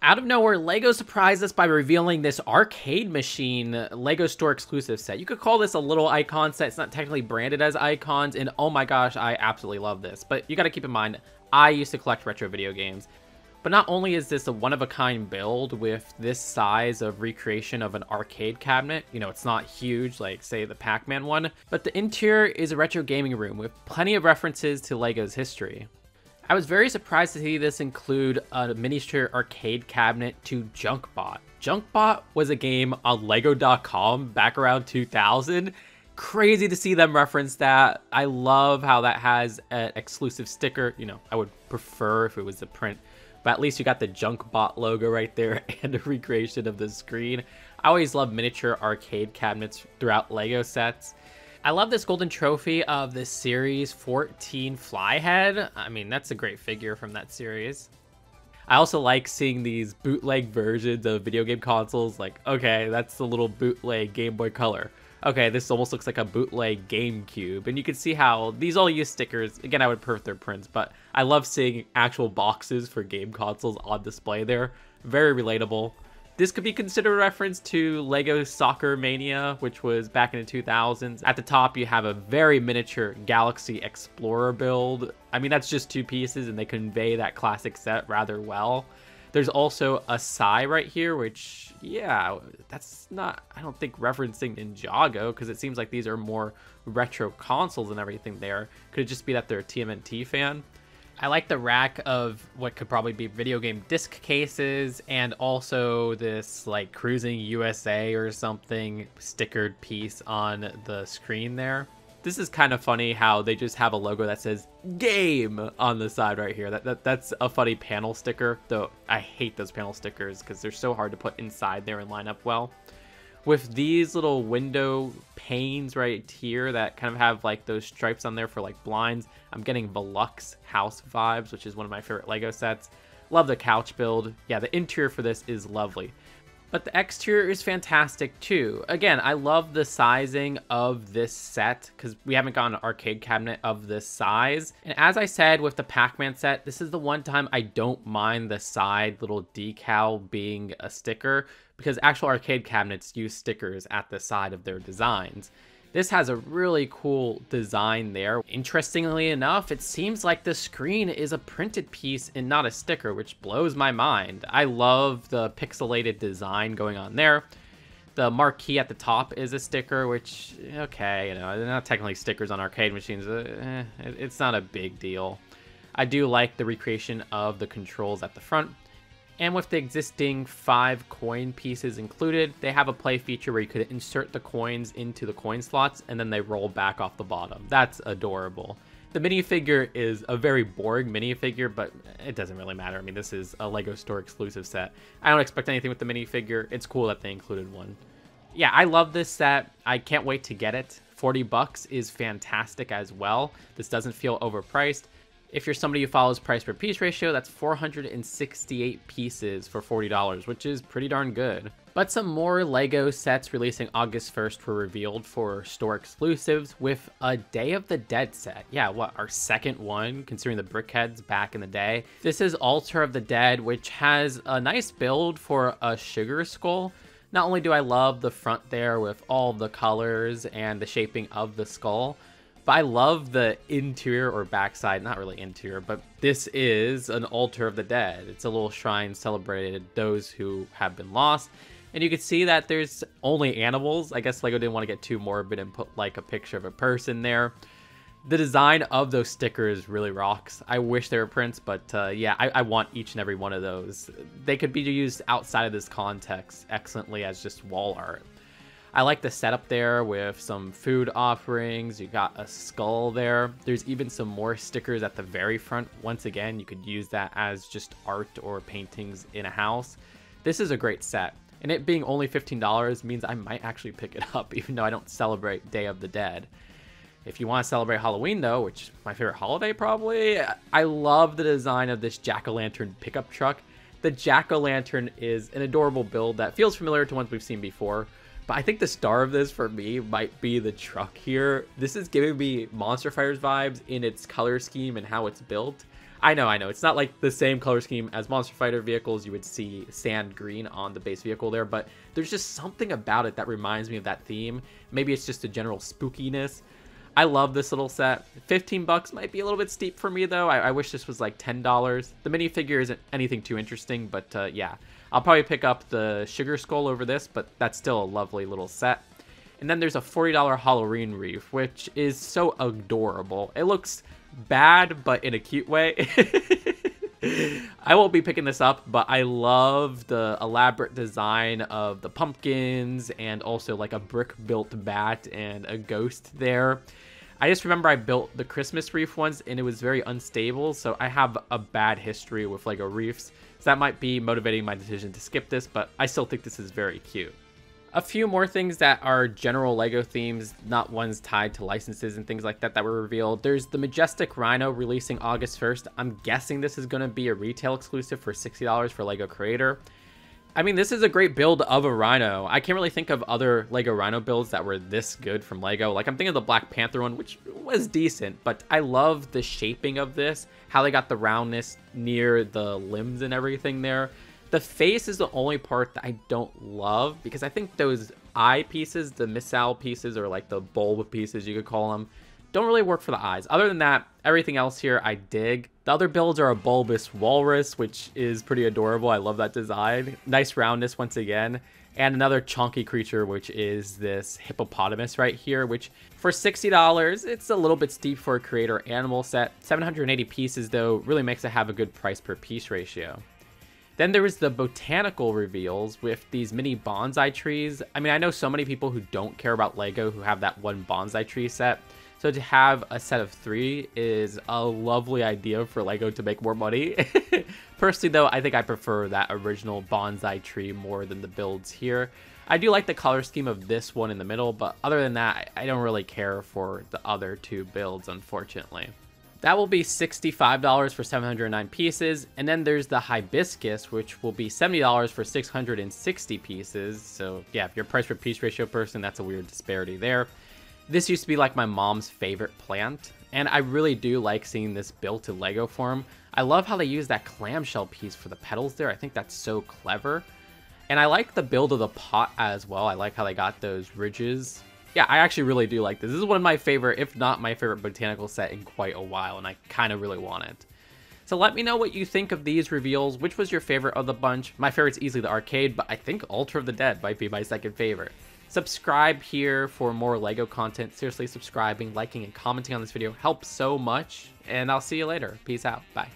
Out of nowhere, LEGO surprised us by revealing this arcade machine LEGO store exclusive set. You could call this a little icon set. It's not technically branded as icons, and oh my gosh, I absolutely love this. But you got to keep in mind, I used to collect retro video games. But not only is this a one-of-a-kind build with this size of recreation of an arcade cabinet, you know, it's not huge like, say, the Pac-Man one, but the interior is a retro gaming room with plenty of references to LEGO's history. I was very surprised to see this include a miniature arcade cabinet to Junkbot. Junkbot was a game on Lego.com back around 2000. Crazy to see them reference that. I love how that has an exclusive sticker. You know, I would prefer if it was the print, but at least you got the Junkbot logo right there and a recreation of the screen. I always love miniature arcade cabinets throughout LEGO sets. I love this golden trophy of this series 14 Flyhead. I mean, that's a great figure from that series. I also like seeing these bootleg versions of video game consoles. Like, okay, that's the little bootleg Game Boy Color. Okay, this almost looks like a bootleg GameCube. And you can see how these all use stickers. Again, I would prefer their prints, but I love seeing actual boxes for game consoles on display there. Very relatable. This could be considered a reference to LEGO Soccer Mania, which was back in the 2000s. At the top, you have a very miniature Galaxy Explorer build. I mean, that's just two pieces, and they convey that classic set rather well. There's also a Sai right here, which, yeah, that's not, I don't think, referencing Ninjago, because it seems like these are more retro consoles and everything there. Could it just be that they're a TMNT fan? I like the rack of what could probably be video game disc cases, and also this like Cruising USA or something stickered piece on the screen there. This is kind of funny how they just have a logo that says game on the side right here. That's a funny panel sticker, though I hate those panel stickers because they're so hard to put inside there and line up well. With these little window panes right here that kind of have like those stripes on there for like blinds, I'm getting Velux house vibes, which is one of my favorite LEGO sets. Love the couch build. Yeah, the interior for this is lovely. But the exterior is fantastic too. Again, I love the sizing of this set because we haven't gotten an arcade cabinet of this size. And as I said with the Pac-Man set, this is the one time I don't mind the side little decal being a sticker because actual arcade cabinets use stickers at the side of their designs. This has a really cool design there. Interestingly enough, it seems like the screen is a printed piece and not a sticker, which blows my mind. I love the pixelated design going on there. The marquee at the top is a sticker, which, okay, you know, they're not technically stickers on arcade machines. It's not a big deal. I do like the recreation of the controls at the front. And with the existing 5 coin pieces included, they have a play feature where you could insert the coins into the coin slots and then they roll back off the bottom. That's adorable. The minifigure is a very boring minifigure, but it doesn't really matter. I mean, this is a LEGO store exclusive set. I don't expect anything with the minifigure. It's cool that they included one. Yeah, I love this set. I can't wait to get it. 40 bucks is fantastic as well. This doesn't feel overpriced. If you're somebody who follows price per piece ratio, that's 468 pieces for $40, which is pretty darn good. But some more LEGO sets releasing August 1st were revealed for store exclusives with a Day of the Dead set. Yeah, what, our second one, considering the Brickheads back in the day. This is Altar of the Dead, which has a nice build for a sugar skull. Not only do I love the front there with all the colors and the shaping of the skull, but I love the interior or backside, not really interior, but this is an Altar of the Dead. It's a little shrine celebrated those who have been lost. And you can see that there's only animals. I guess LEGO didn't want to get too morbid and put like a picture of a person there. The design of those stickers really rocks. I wish they were prints, but yeah, I want each and every one of those. They could be used outside of this context excellently as just wall art. I like the setup there with some food offerings. You got a skull there. There's even some more stickers at the very front. Once again, you could use that as just art or paintings in a house. This is a great set. And it being only $15 means I might actually pick it up, even though I don't celebrate Day of the Dead. If you want to celebrate Halloween, though, which is my favorite holiday probably, I love the design of this jack-o'-lantern pickup truck. The jack-o'-lantern is an adorable build that feels familiar to ones we've seen before. But I think the star of this for me might be the truck here. This is giving me Monster Fighters vibes in its color scheme and how it's built. I know. It's not like the same color scheme as Monster Fighter vehicles. You would see sand green on the base vehicle there, but there's just something about it that reminds me of that theme. Maybe it's just a general spookiness. I love this little set. 15 bucks might be a little bit steep for me though. I wish this was like $10. The minifigure isn't anything too interesting, but yeah. I'll probably pick up the Sugar Skull over this, but that's still a lovely little set. And then there's a $40 Halloween Reef, which is so adorable. It looks bad, but in a cute way. I won't be picking this up, but I love the elaborate design of the pumpkins and also like a brick-built bat and a ghost there. I just remember I built the Christmas Reef once and it was very unstable, so I have a bad history with Lego Reefs. So that might be motivating my decision to skip this, but I still think this is very cute. A few more things that are general Lego themes, not ones tied to licenses and things like that that were revealed. There's the Majestic Rhino releasing August 1st. I'm guessing this is going to be a retail exclusive for $60 for Lego Creator. I mean, this is a great build of a Rhino. I can't really think of other Lego Rhino builds that were this good from Lego. Like, I'm thinking of the Black Panther one, which was decent, but I love the shaping of this, how they got the roundness near the limbs and everything there. The face is the only part that I don't love because I think those eye pieces, the missile pieces, or like the bulb pieces you could call them, don't really work for the eyes. Other than that, everything else here I dig. The other builds are a bulbous walrus, which is pretty adorable. I love that design. Nice roundness once again. And another chunky creature, which is this hippopotamus right here, which for $60, it's a little bit steep for a creator animal set. 780 pieces though really makes it have a good price per piece ratio. Then there was the botanical reveals with these mini bonsai trees. I mean, I know so many people who don't care about Lego who have that one bonsai tree set. So to have a set of 3 is a lovely idea for Lego to make more money. Personally though, I think I prefer that original bonsai tree more than the builds here. I do like the color scheme of this one in the middle, but other than that, I don't really care for the other 2 builds, unfortunately. That will be $65 for 709 pieces, and then there's the Hibiscus, which will be $70 for 660 pieces. So yeah, if you're a price per piece ratio person, that's a weird disparity there. This used to be like my mom's favorite plant, and I really do like seeing this built in Lego form. I love how they use that clamshell piece for the petals there. I think that's so clever. And I like the build of the pot as well. I like how they got those ridges. Yeah, I actually really do like this. This is one of my favorite, if not my favorite botanical set in quite a while, and I kind of really want it. So let me know what you think of these reveals. Which was your favorite of the bunch? My favorite's easily the arcade, but I think Ultra of the Dead might be my second favorite. Subscribe here for more Lego content. Seriously, subscribing, liking, and commenting on this video helps so much, and I'll see you later. Peace out. Bye.